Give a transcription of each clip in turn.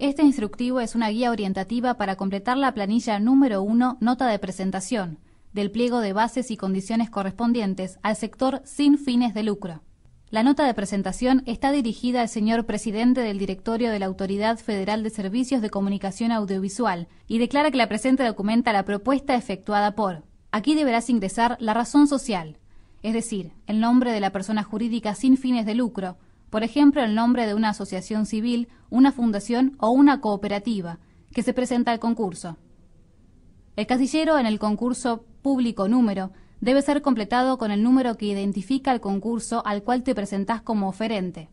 Este instructivo es una guía orientativa para completar la planilla número 1, nota de presentación, del pliego de bases y condiciones correspondientes al sector sin fines de lucro. La nota de presentación está dirigida al señor presidente del directorio de la Autoridad Federal de Servicios de Comunicación Audiovisual y declara que la presente documenta la propuesta efectuada por. Aquí deberás ingresar la razón social, es decir, el nombre de la persona jurídica sin fines de lucro, por ejemplo, el nombre de una asociación civil, una fundación o una cooperativa, que se presenta al concurso. El casillero en el concurso público número debe ser completado con el número que identifica el concurso al cual te presentás como oferente.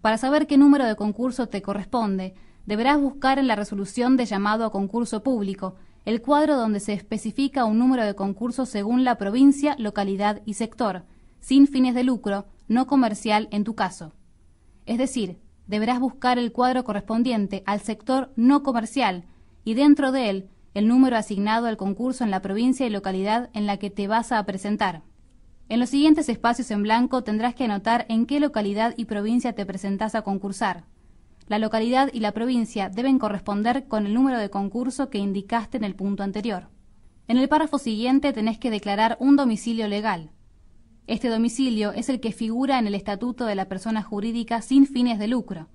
Para saber qué número de concurso te corresponde, deberás buscar en la resolución de llamado a concurso público el cuadro donde se especifica un número de concurso según la provincia, localidad y sector, sin fines de lucro, no comercial en tu caso. Es decir, deberás buscar el cuadro correspondiente al sector no comercial y dentro de él el número asignado al concurso en la provincia y localidad en la que te vas a presentar. En los siguientes espacios en blanco tendrás que anotar en qué localidad y provincia te presentás a concursar. La localidad y la provincia deben corresponder con el número de concurso que indicaste en el punto anterior. En el párrafo siguiente tenés que declarar un domicilio legal. Este domicilio es el que figura en el estatuto de la persona jurídica sin fines de lucro.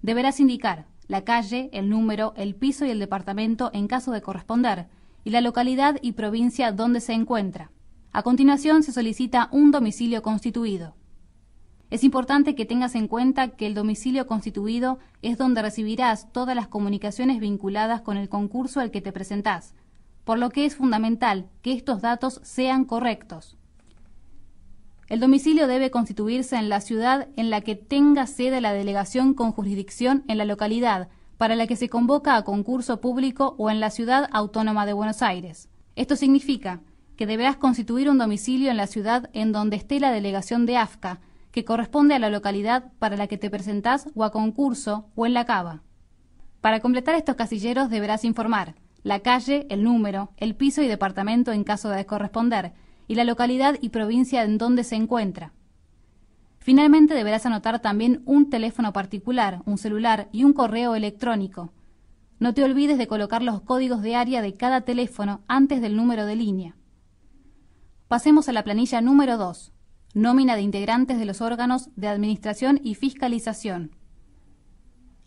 Deberás indicar la calle, el número, el piso y el departamento en caso de corresponder, y la localidad y provincia donde se encuentra. A continuación se solicita un domicilio constituido. Es importante que tengas en cuenta que el domicilio constituido es donde recibirás todas las comunicaciones vinculadas con el concurso al que te presentás, por lo que es fundamental que estos datos sean correctos. El domicilio debe constituirse en la ciudad en la que tenga sede la delegación con jurisdicción en la localidad para la que se convoca a concurso público o en la ciudad autónoma de Buenos Aires. Esto significa que deberás constituir un domicilio en la ciudad en donde esté la delegación de AFCA, que corresponde a la localidad para la que te presentás o a concurso o en la cava. Para completar estos casilleros deberás informar la calle, el número, el piso y departamento en caso de corresponder, y la localidad y provincia en donde se encuentra. Finalmente deberás anotar también un teléfono particular, un celular y un correo electrónico. No te olvides de colocar los códigos de área de cada teléfono antes del número de línea. Pasemos a la planilla número 2, nómina de integrantes de los órganos de administración y fiscalización.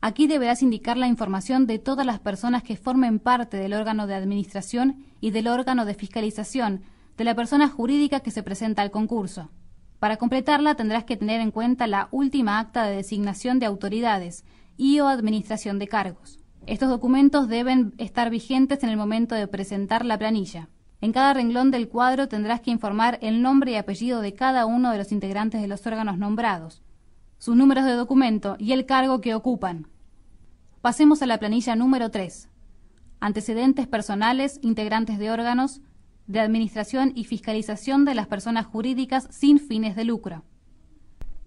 Aquí deberás indicar la información de todas las personas que formen parte del órgano de administración y del órgano de fiscalización de la persona jurídica que se presenta al concurso. Para completarla tendrás que tener en cuenta la última acta de designación de autoridades y o administración de cargos. Estos documentos deben estar vigentes en el momento de presentar la planilla. En cada renglón del cuadro tendrás que informar el nombre y apellido de cada uno de los integrantes de los órganos nombrados, sus números de documento y el cargo que ocupan. Pasemos a la planilla número 3. Antecedentes personales, integrantes de órganos de administración y fiscalización de las personas jurídicas sin fines de lucro.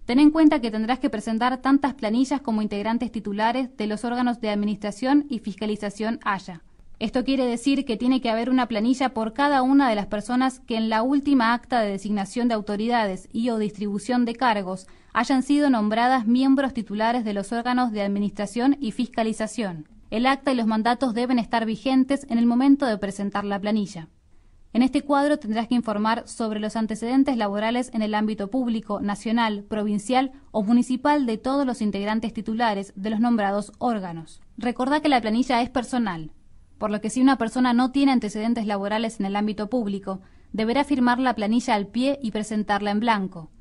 Ten en cuenta que tendrás que presentar tantas planillas como integrantes titulares de los órganos de administración y fiscalización haya. Esto quiere decir que tiene que haber una planilla por cada una de las personas que en la última acta de designación de autoridades y o distribución de cargos hayan sido nombradas miembros titulares de los órganos de administración y fiscalización. El acta y los mandatos deben estar vigentes en el momento de presentar la planilla. En este cuadro tendrás que informar sobre los antecedentes laborales en el ámbito público, nacional, provincial o municipal de todos los integrantes titulares de los nombrados órganos. Recordá que la planilla es personal, por lo que si una persona no tiene antecedentes laborales en el ámbito público, deberá firmar la planilla al pie y presentarla en blanco.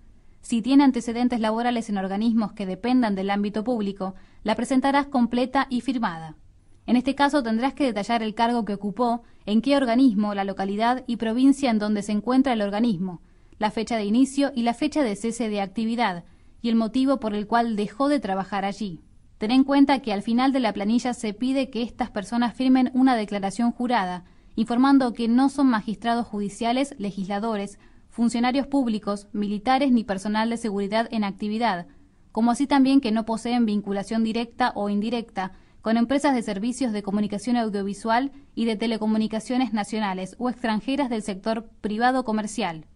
Si tiene antecedentes laborales en organismos que dependan del ámbito público, la presentarás completa y firmada. En este caso tendrás que detallar el cargo que ocupó, en qué organismo, la localidad y provincia en donde se encuentra el organismo, la fecha de inicio y la fecha de cese de actividad, y el motivo por el cual dejó de trabajar allí. Ten en cuenta que al final de la planilla se pide que estas personas firmen una declaración jurada, informando que no son magistrados judiciales, legisladores, funcionarios públicos, militares ni personal de seguridad en actividad, como así también que no poseen vinculación directa o indirecta con empresas de servicios de comunicación audiovisual y de telecomunicaciones nacionales o extranjeras del sector privado comercial.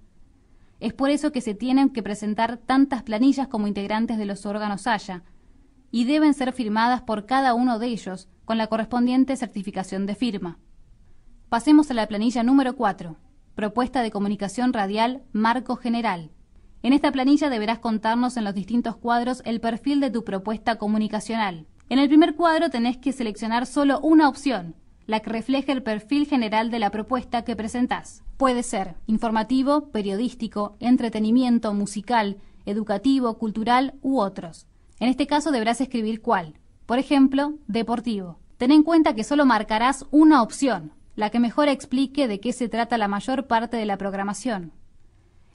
Es por eso que se tienen que presentar tantas planillas como integrantes de los órganos haya. y deben ser firmadas por cada uno de ellos con la correspondiente certificación de firma. Pasemos a la planilla número 4, propuesta de comunicación radial, marco general. En esta planilla deberás contarnos en los distintos cuadros el perfil de tu propuesta comunicacional. En el primer cuadro tenés que seleccionar solo una opción, la que refleje el perfil general de la propuesta que presentás. Puede ser informativo, periodístico, entretenimiento, musical, educativo, cultural u otros. En este caso deberás escribir cuál. Por ejemplo, deportivo. Ten en cuenta que solo marcarás una opción, la que mejor explique de qué se trata la mayor parte de la programación.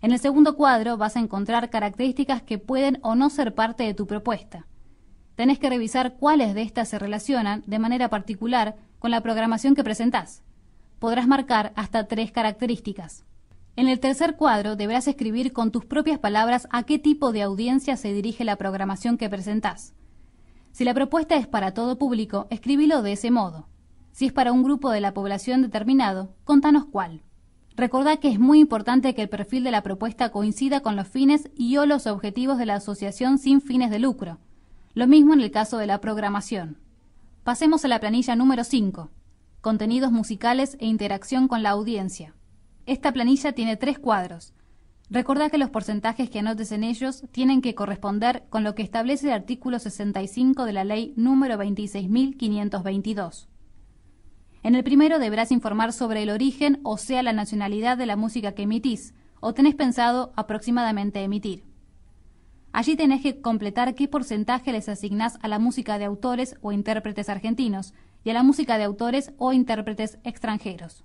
En el segundo cuadro vas a encontrar características que pueden o no ser parte de tu propuesta. Tenés que revisar cuáles de estas se relacionan de manera particular con la programación que presentás. Podrás marcar hasta 3 características. En el tercer cuadro deberás escribir con tus propias palabras a qué tipo de audiencia se dirige la programación que presentás. Si la propuesta es para todo público, escribilo de ese modo. Si es para un grupo de la población determinado, contanos cuál. Recordá que es muy importante que el perfil de la propuesta coincida con los fines y/o los objetivos de la asociación sin fines de lucro. Lo mismo en el caso de la programación. Pasemos a la planilla número 5, contenidos musicales e interacción con la audiencia. Esta planilla tiene 3 cuadros. Recordá que los porcentajes que anotes en ellos tienen que corresponder con lo que establece el artículo 65 de la ley número 26.522. En el primero deberás informar sobre el origen, o sea, la nacionalidad de la música que emitís, o tenés pensado aproximadamente emitir. Allí tenés que completar qué porcentaje les asignás a la música de autores o intérpretes argentinos y a la música de autores o intérpretes extranjeros.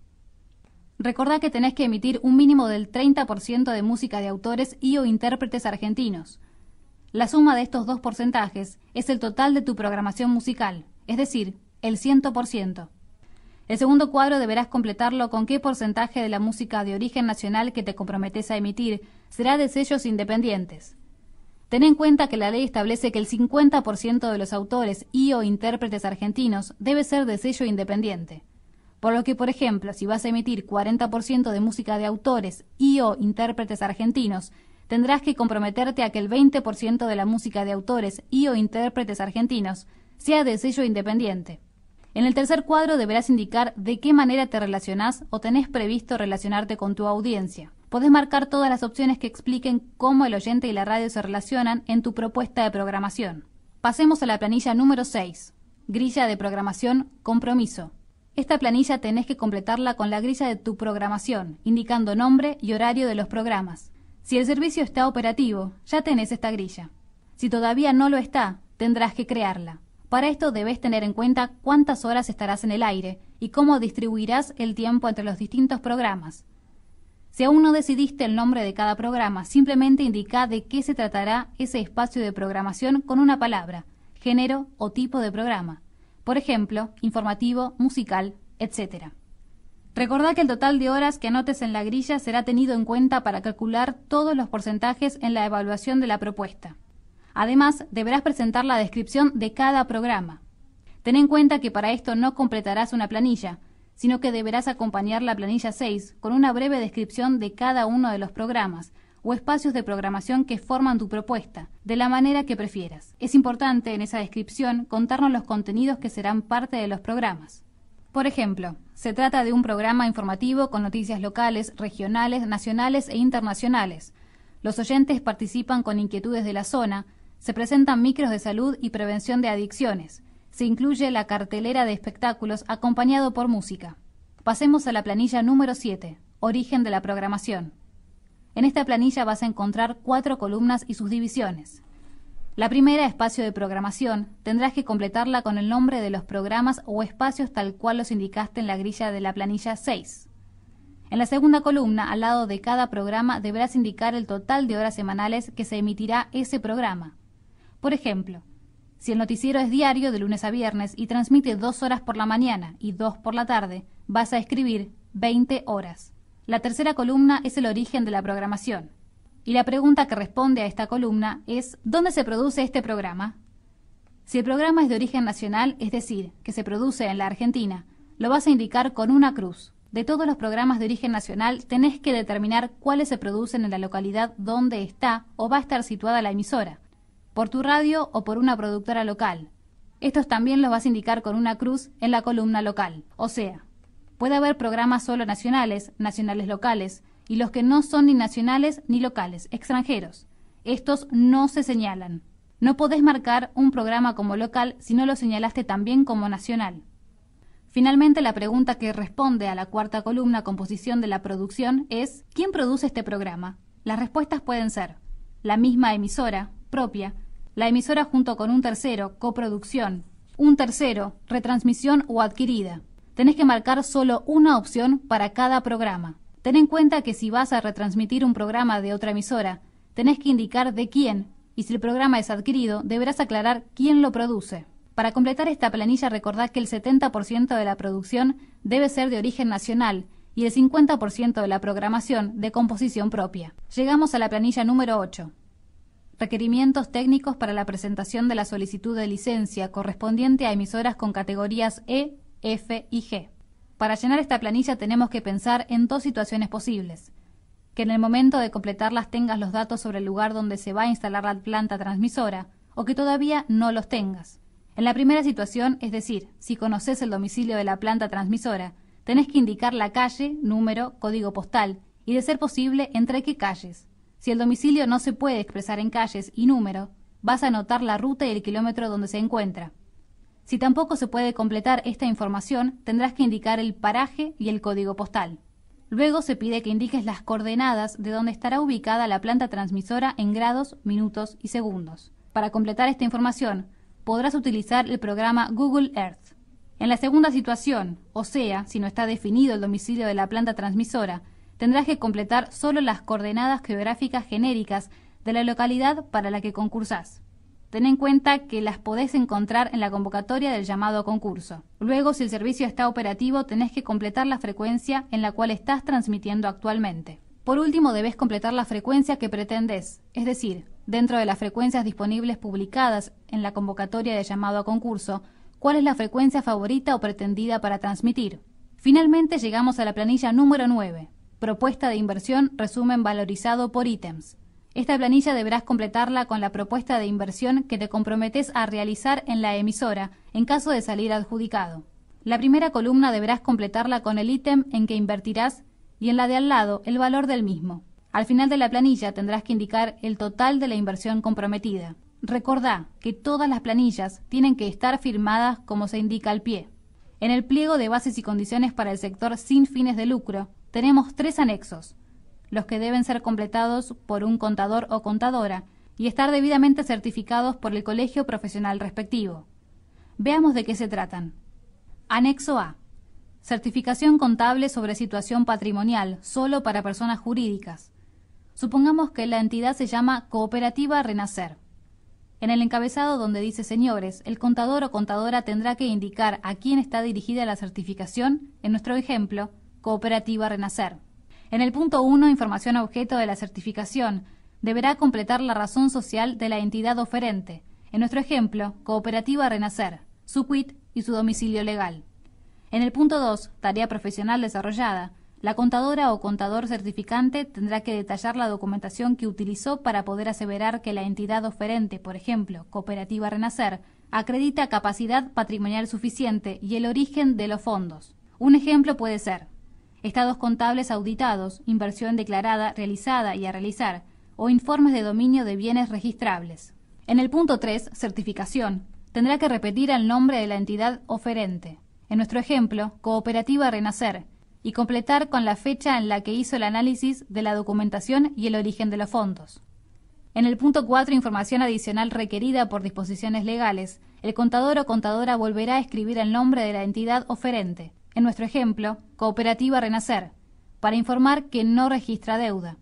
Recordá que tenés que emitir un mínimo del 30% de música de autores y o intérpretes argentinos. La suma de estos dos porcentajes es el total de tu programación musical, es decir, el 100%. El segundo cuadro deberás completarlo con qué porcentaje de la música de origen nacional que te comprometes a emitir será de sellos independientes. Ten en cuenta que la ley establece que el 50% de los autores y o intérpretes argentinos debe ser de sello independiente. Por lo que, por ejemplo, si vas a emitir 40% de música de autores y o intérpretes argentinos, tendrás que comprometerte a que el 20% de la música de autores y o intérpretes argentinos sea de sello independiente. En el tercer cuadro deberás indicar de qué manera te relacionás o tenés previsto relacionarte con tu audiencia. Podés marcar todas las opciones que expliquen cómo el oyente y la radio se relacionan en tu propuesta de programación. Pasemos a la planilla número 6, grilla de programación, compromiso. Esta planilla tenés que completarla con la grilla de tu programación, indicando nombre y horario de los programas. Si el servicio está operativo, ya tenés esta grilla. Si todavía no lo está, tendrás que crearla. Para esto debes tener en cuenta cuántas horas estarás en el aire y cómo distribuirás el tiempo entre los distintos programas. Si aún no decidiste el nombre de cada programa, simplemente indica de qué se tratará ese espacio de programación con una palabra, género o tipo de programa. Por ejemplo, informativo, musical, etc. Recordá que el total de horas que anotes en la grilla será tenido en cuenta para calcular todos los porcentajes en la evaluación de la propuesta. Además, deberás presentar la descripción de cada programa. Ten en cuenta que para esto no completarás una planilla, sino que deberás acompañar la planilla 6 con una breve descripción de cada uno de los programas o espacios de programación que forman tu propuesta, de la manera que prefieras. Es importante en esa descripción contarnos los contenidos que serán parte de los programas. Por ejemplo, se trata de un programa informativo con noticias locales, regionales, nacionales e internacionales. Los oyentes participan con inquietudes de la zona, se presentan micros de salud y prevención de adicciones. Se incluye la cartelera de espectáculos acompañado por música. Pasemos a la planilla número 7, origen de la programación. En esta planilla vas a encontrar 4 columnas y sus divisiones. La primera, espacio de programación, tendrás que completarla con el nombre de los programas o espacios tal cual los indicaste en la grilla de la planilla 6. En la segunda columna, al lado de cada programa, deberás indicar el total de horas semanales que se emitirá ese programa. Por ejemplo, si el noticiero es diario de lunes a viernes y transmite 2 horas por la mañana y 2 por la tarde, vas a escribir 20 horas. La tercera columna es el origen de la programación. Y la pregunta que responde a esta columna es ¿dónde se produce este programa? Si el programa es de origen nacional, es decir, que se produce en la Argentina, lo vas a indicar con una cruz. De todos los programas de origen nacional, tenés que determinar cuáles se producen en la localidad donde está o va a estar situada la emisora. por tu radio o por una productora local. Estos también los vas a indicar con una cruz en la columna local. O sea, puede haber programas solo nacionales, nacionales locales, y los que no son ni nacionales ni locales, extranjeros. Estos no se señalan. No podés marcar un programa como local si no lo señalaste también como nacional. Finalmente, la pregunta que responde a la cuarta columna, composición de la producción, es ¿quién produce este programa? Las respuestas pueden ser la misma emisora, propia, la emisora junto con un tercero, coproducción, un tercero, retransmisión o adquirida. Tenés que marcar solo una opción para cada programa. Ten en cuenta que si vas a retransmitir un programa de otra emisora, tenés que indicar de quién, y si el programa es adquirido, deberás aclarar quién lo produce. Para completar esta planilla, recordá que el 70% de la producción debe ser de origen nacional y el 50% de la programación de composición propia. Llegamos a la planilla número 8. Requerimientos técnicos para la presentación de la solicitud de licencia correspondiente a emisoras con categorías E, F y G. Para llenar esta planilla tenemos que pensar en dos situaciones posibles. Que en el momento de completarlas tengas los datos sobre el lugar donde se va a instalar la planta transmisora o que todavía no los tengas. En la primera situación, es decir, si conoces el domicilio de la planta transmisora, tenés que indicar la calle, número, código postal y, de ser posible, entre qué calles. Si el domicilio no se puede expresar en calles y número, vas a anotar la ruta y el kilómetro donde se encuentra. Si tampoco se puede completar esta información, tendrás que indicar el paraje y el código postal. Luego se pide que indiques las coordenadas de donde estará ubicada la planta transmisora en grados, minutos y segundos. Para completar esta información, podrás utilizar el programa Google Earth. En la segunda situación, o sea, si no está definido el domicilio de la planta transmisora, tendrás que completar solo las coordenadas geográficas genéricas de la localidad para la que concursás. Ten en cuenta que las podés encontrar en la convocatoria del llamado a concurso. Luego, si el servicio está operativo, tenés que completar la frecuencia en la cual estás transmitiendo actualmente. Por último, debes completar la frecuencia que pretendés, es decir, dentro de las frecuencias disponibles publicadas en la convocatoria de llamado a concurso, cuál es la frecuencia favorita o pretendida para transmitir. Finalmente llegamos a la planilla número 9, propuesta de inversión, resumen valorizado por ítems. Esta planilla deberás completarla con la propuesta de inversión que te comprometes a realizar en la emisora en caso de salir adjudicado. La primera columna deberás completarla con el ítem en que invertirás y en la de al lado el valor del mismo. Al final de la planilla tendrás que indicar el total de la inversión comprometida. Recordá que todas las planillas tienen que estar firmadas como se indica al pie. En el pliego de bases y condiciones para el sector sin fines de lucro tenemos 3 anexos, los que deben ser completados por un contador o contadora y estar debidamente certificados por el colegio profesional respectivo. Veamos de qué se tratan. Anexo A. Certificación contable sobre situación patrimonial, solo para personas jurídicas. Supongamos que la entidad se llama Cooperativa Renacer. En el encabezado donde dice señores, el contador o contadora tendrá que indicar a quién está dirigida la certificación, en nuestro ejemplo, Cooperativa Renacer. En el punto 1, información objeto de la certificación, deberá completar la razón social de la entidad oferente, en nuestro ejemplo, Cooperativa Renacer, su quit y su domicilio legal. En el punto 2, tarea profesional desarrollada, la contadora o contador certificante tendrá que detallar la documentación que utilizó para poder aseverar que la entidad oferente, por ejemplo, Cooperativa Renacer, acredita capacidad patrimonial suficiente y el origen de los fondos. Un ejemplo puede ser estados contables auditados, inversión declarada, realizada y a realizar, o informes de dominio de bienes registrables. En el punto 3, certificación, tendrá que repetir el nombre de la entidad oferente. En nuestro ejemplo, Cooperativa Renacer, y completar con la fecha en la que hizo el análisis de la documentación y el origen de los fondos. En el punto 4, información adicional requerida por disposiciones legales, el contador o contadora volverá a escribir el nombre de la entidad oferente, en nuestro ejemplo, Cooperativa Renacer, para informar que no registra deuda.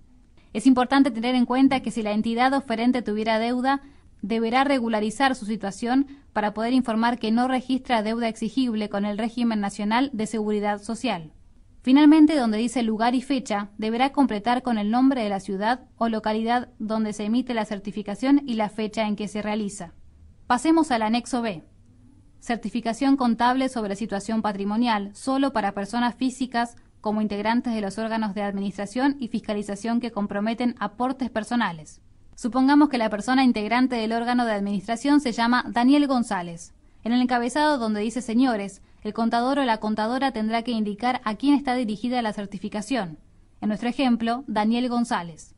Es importante tener en cuenta que si la entidad oferente tuviera deuda, deberá regularizar su situación para poder informar que no registra deuda exigible con el régimen nacional de seguridad social. Finalmente, donde dice lugar y fecha, deberá completar con el nombre de la ciudad o localidad donde se emite la certificación y la fecha en que se realiza. Pasemos al anexo B. Certificación contable sobre situación patrimonial, solo para personas físicas como integrantes de los órganos de administración y fiscalización que comprometen aportes personales. Supongamos que la persona integrante del órgano de administración se llama Daniel González. En el encabezado donde dice señores, el contador o la contadora tendrá que indicar a quién está dirigida la certificación. En nuestro ejemplo, Daniel González.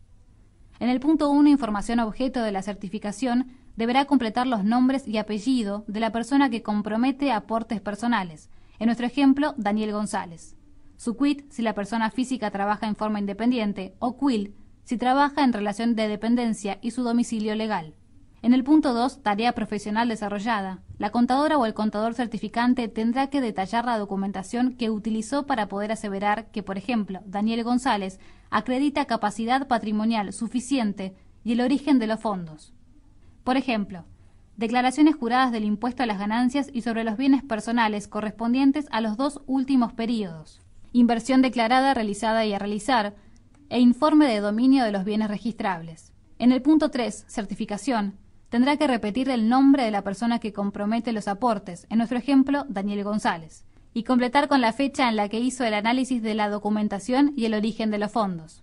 En el punto 1, información objeto de la certificación, deberá completar los nombres y apellido de la persona que compromete aportes personales. En nuestro ejemplo, Daniel González. Su quit si la persona física trabaja en forma independiente o quil si trabaja en relación de dependencia y su domicilio legal. En el punto 2, tarea profesional desarrollada, la contadora o el contador certificante tendrá que detallar la documentación que utilizó para poder aseverar que, por ejemplo, Daniel González acredita capacidad patrimonial suficiente y el origen de los fondos. Por ejemplo, declaraciones juradas del impuesto a las ganancias y sobre los bienes personales correspondientes a los 2 últimos períodos, inversión declarada, realizada y a realizar, e informe de dominio de los bienes registrables. En el punto 3, certificación, tendrá que repetir el nombre de la persona que compromete los aportes, en nuestro ejemplo, Daniel González, y completar con la fecha en la que hizo el análisis de la documentación y el origen de los fondos.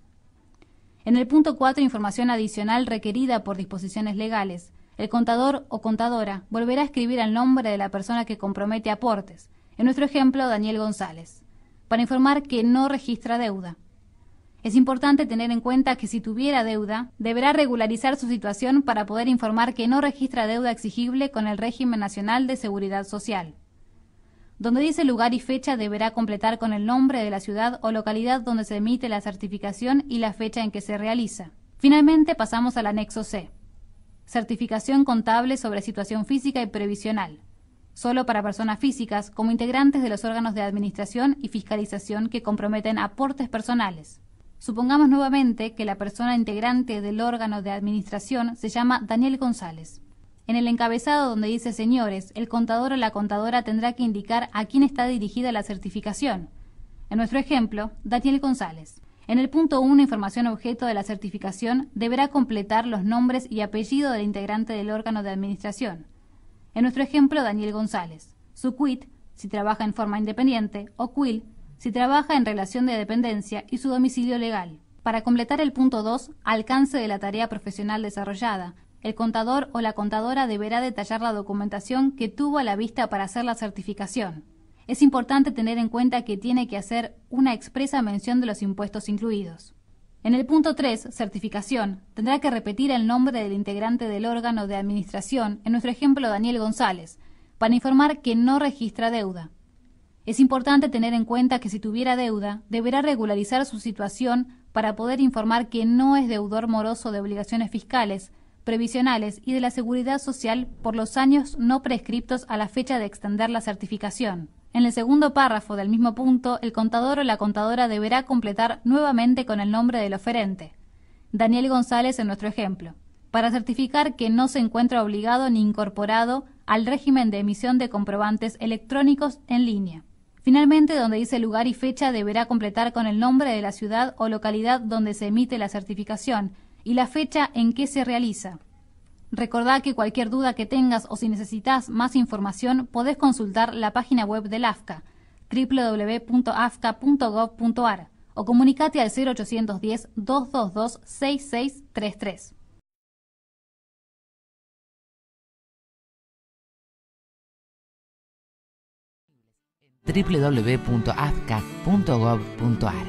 En el punto 4, información adicional requerida por disposiciones legales, el contador o contadora volverá a escribir el nombre de la persona que compromete aportes, en nuestro ejemplo, Daniel González, para informar que no registra deuda. Es importante tener en cuenta que si tuviera deuda, deberá regularizar su situación para poder informar que no registra deuda exigible con el régimen nacional de seguridad social. Donde dice lugar y fecha deberá completar con el nombre de la ciudad o localidad donde se emite la certificación y la fecha en que se realiza. Finalmente pasamos al anexo C. Certificación contable sobre situación física y previsional. Solo para personas físicas como integrantes de los órganos de administración y fiscalización que comprometen aportes personales. Supongamos nuevamente que la persona integrante del órgano de administración se llama Daniel González. En el encabezado donde dice señores, el contador o la contadora tendrá que indicar a quién está dirigida la certificación. En nuestro ejemplo, Daniel González. En el punto 1, información objeto de la certificación, deberá completar los nombres y apellido del integrante del órgano de administración. En nuestro ejemplo, Daniel González. Su quit, si trabaja en forma independiente, o quil, si trabaja en relación de dependencia y su domicilio legal. Para completar el punto 2, alcance de la tarea profesional desarrollada, el contador o la contadora deberá detallar la documentación que tuvo a la vista para hacer la certificación. Es importante tener en cuenta que tiene que hacer una expresa mención de los impuestos incluidos. En el punto 3, certificación, tendrá que repetir el nombre del integrante del órgano de administración, en nuestro ejemplo Daniel González, para informar que no registra deuda. Es importante tener en cuenta que si tuviera deuda, deberá regularizar su situación para poder informar que no es deudor moroso de obligaciones fiscales, previsionales y de la seguridad social por los años no prescriptos a la fecha de extender la certificación. En el segundo párrafo del mismo punto, el contador o la contadora deberá completar nuevamente con el nombre del oferente, Daniel González en nuestro ejemplo, para certificar que no se encuentra obligado ni incorporado al régimen de emisión de comprobantes electrónicos en línea. Finalmente, donde dice lugar y fecha, deberá completar con el nombre de la ciudad o localidad donde se emite la certificación y la fecha en que se realiza. Recordá que cualquier duda que tengas o si necesitas más información, podés consultar la página web del AFCA, www.afca.gov.ar, o comunicate al 0810-222-6633. www.afca.gov.ar